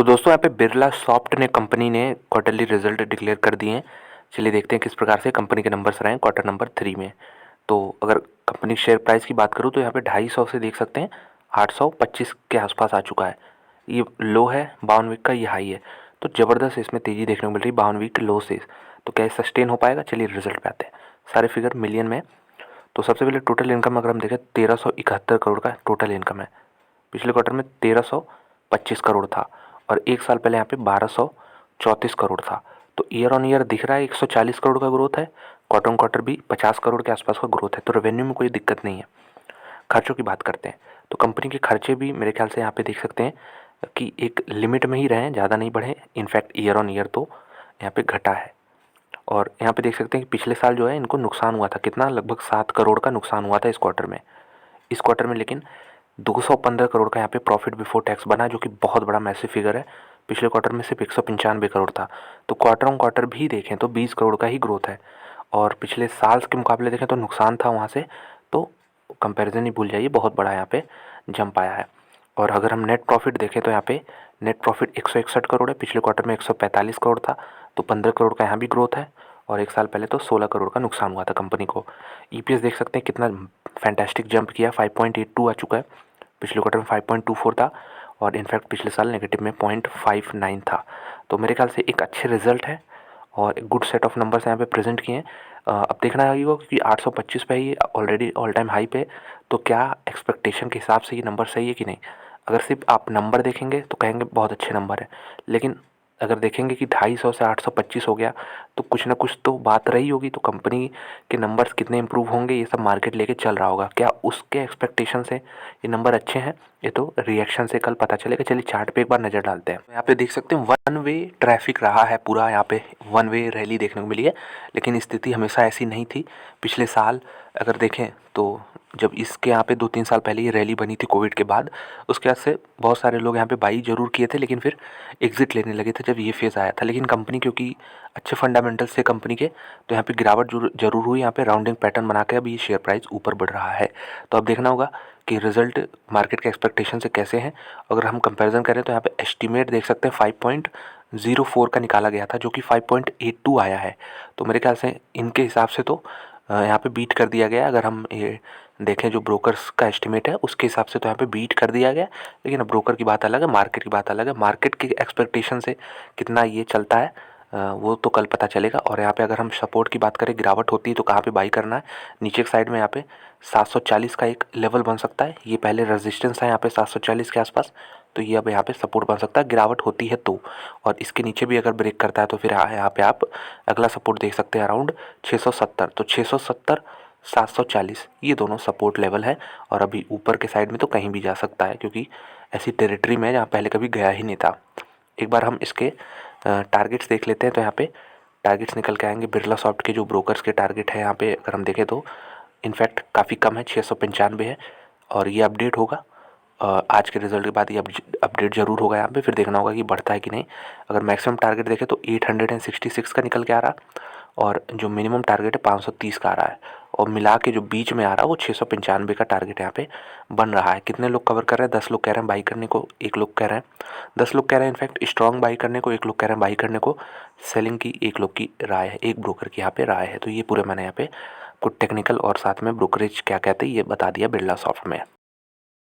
तो दोस्तों यहाँ पे बिरला सॉफ्ट ने कंपनी ने क्वार्टरली रिजल्ट डिक्लेयर कर दिए हैं। चलिए देखते हैं किस प्रकार से कंपनी के नंबर्स रहे हैं क्वार्टर नंबर 3 में। तो अगर कंपनी शेयर प्राइस की बात करूँ तो यहाँ पे 250 से देख सकते हैं 825 के आसपास आ चुका है। ये लो है 52 वीक का, ये हाई है। तो ज़बरदस्त इसमें तेज़ी देखने को मिल रही है 52 वीक के लो से। तो क्या ये सस्टेन हो पाएगा? चलिए रिजल्ट पे आते हैं। सारे फिगर मिलियन में। तो सबसे पहले टोटल इनकम अगर हम देखें 1371 करोड़ का टोटल इनकम है। पिछले क्वार्टर में 1325 करोड़ था और एक साल पहले यहाँ पे 1234 करोड़ था। तो ईयर ऑन ईयर दिख रहा है 140 करोड़ का ग्रोथ है। क्वार्टर ऑन क्वार्टर भी 50 करोड़ के आसपास का ग्रोथ है। तो रेवेन्यू में कोई दिक्कत नहीं है। खर्चों की बात करते हैं तो कंपनी के खर्चे भी मेरे ख्याल से यहाँ पे देख सकते हैं कि एक लिमिट में ही रहे, ज़्यादा नहीं बढ़े। इनफैक्ट ईयर ऑन ईयर तो यहाँ पे घटा है। और यहाँ पे देख सकते हैं कि पिछले साल जो है इनको नुकसान हुआ था, कितना, लगभग 7 करोड़ का नुकसान हुआ था इस क्वार्टर में। इस क्वार्टर में लेकिन 215 करोड़ का यहाँ पे प्रॉफिट बिफोर टैक्स बना, जो कि बहुत बड़ा मैसिव फिगर है। पिछले क्वार्टर में सिर्फ 195 करोड़ था। तो क्वार्टर ऑन क्वार्टर भी देखें तो 20 करोड़ का ही ग्रोथ है। और पिछले साल के मुकाबले देखें तो नुकसान था वहाँ से। तो कंपैरिजन ही भूल जाइए, बहुत बड़ा यहाँ पे जंप आया है। और अगर हम नेट प्रॉफिट देखें तो यहाँ पे नेट प्रॉफिट 161 करोड़ है। पिछले क्वार्टर में 145 करोड़ था। तो 15 करोड़ का यहाँ भी ग्रोथ है। और एक साल पहले तो 16 करोड़ का नुकसान हुआ था कंपनी को। ईपीएस देख सकते हैं कितना फैंटास्टिक जंप किया, 5.82 आ चुका है। पिछले क्वार्टर में 5.24 था और इनफैक्ट पिछले साल नेगेटिव में 0.59 था। तो मेरे ख्याल से एक अच्छे रिजल्ट है और एक गुड सेट ऑफ नंबर्स यहाँ पे प्रेजेंट किए हैं। अब देखना है क्योंकि 825 पे ही ऑलरेडी ऑल टाइम हाई पे। तो क्या एक्सपेक्टेशन के हिसाब से ये नंबर सही है कि नहीं? अगर सिर्फ आप नंबर देखेंगे तो कहेंगे बहुत अच्छे नंबर है, लेकिन अगर देखेंगे कि 250 से 825 हो गया तो कुछ ना कुछ तो बात रही होगी। तो कंपनी के नंबर्स कितने इंप्रूव होंगे ये सब मार्केट लेके चल रहा होगा। क्या उसके एक्सपेक्टेशन से ये नंबर अच्छे हैं? ये तो रिएक्शन से कल पता चलेगा। चलिए चार्ट पे एक बार नज़र डालते हैं। यहाँ पे देख सकते हैं वन वे ट्रैफिक रहा है पूरा, यहाँ पे वन वे रैली देखने को मिली है। लेकिन स्थिति हमेशा ऐसी नहीं थी। पिछले साल अगर देखें तो जब इसके यहाँ पे 2-3 साल पहले ये रैली बनी थी कोविड के बाद, उसके बाद से बहुत सारे लोग यहाँ पे बाई ज़रूर किए थे, लेकिन फिर एग्ज़िट लेने लगे थे जब ये फेज़ आया था। लेकिन कंपनी क्योंकि अच्छे फंडामेंटल्स थे कंपनी के, तो यहाँ पे गिरावट जरूर हुई। यहाँ पे राउंडिंग पैटर्न बना के अभी ये शेयर प्राइस ऊपर बढ़ रहा है। तो अब देखना होगा कि रिजल्ट मार्केट के एक्सपेक्टेशन से कैसे हैं। अगर हम कंपैरिजन करें तो यहाँ पे एस्टिमेट देख सकते हैं 5.04 का निकाला गया था, जो कि 5.82 आया है। तो मेरे ख्याल से इनके हिसाब से तो यहाँ पे बीट कर दिया गया। अगर हम ये देखें जो ब्रोकर्स का एस्टिमेट है उसके हिसाब से तो यहाँ पे बीट कर दिया गया। लेकिन अब ब्रोकर की बात अलग है, मार्केट की बात अलग है। मार्केट के एक्सपेक्टेशन से कितना ये चलता है वो तो कल पता चलेगा। और यहाँ पे अगर हम सपोर्ट की बात करें, गिरावट होती है तो कहाँ पे बाई करना है? नीचे की साइड में यहाँ पे 740 का एक लेवल बन सकता है। ये पहले रेजिस्टेंस है यहाँ पे 740 के आसपास। तो ये अब यहाँ पे सपोर्ट बन सकता है गिरावट होती है तो। और इसके नीचे भी अगर ब्रेक करता है तो फिर यहाँ पे आप अगला सपोर्ट देख सकते हैं अराउंड 670। तो 670 740 ये दोनों सपोर्ट लेवल है। और अभी ऊपर के साइड में तो कहीं भी जा सकता है, क्योंकि ऐसी टेरिटरी में जहाँ पहले कभी गया ही नहीं था। एक बार हम इसके टारगेट्स देख लेते हैं। तो यहाँ पे टारगेट्स निकल के आएंगे। बिरला सॉफ्ट के जो ब्रोकर्स के टारगेट है यहाँ पे अगर हम देखें तो इनफैक्ट काफ़ी कम है, 695 है। और ये अपडेट होगा आज के रिजल्ट के बाद। ये अपडेट ज़रूर होगा यहाँ पे, फिर देखना होगा कि बढ़ता है कि नहीं। अगर मैक्सिमम टारगेट देखें तो 866 का निकल के आ रहा, और जो मिनिमम टारगेट है 530 का आ रहा है। और मिला के जो बीच में आ रहा है वो 695 का टारगेट यहाँ पे बन रहा है। कितने लोग कवर कर रहे हैं? 10 लोग कह रहे हैं बाई करने को, 1 लोग कह रहे हैं, 10 लोग कह रहे हैं इनफैक्ट स्ट्रॉन्ग बाई करने को, 1 लोग कह रहे हैं बाई करने को। सेलिंग की 1 लोग की राय है, एक ब्रोकर की यहाँ पे राय है। तो ये पूरे मैंने यहाँ पे कुछ टेक्निकल और साथ में ब्रोकरेज क्या कहते हैं ये बता दिया बिरला सॉफ्ट में।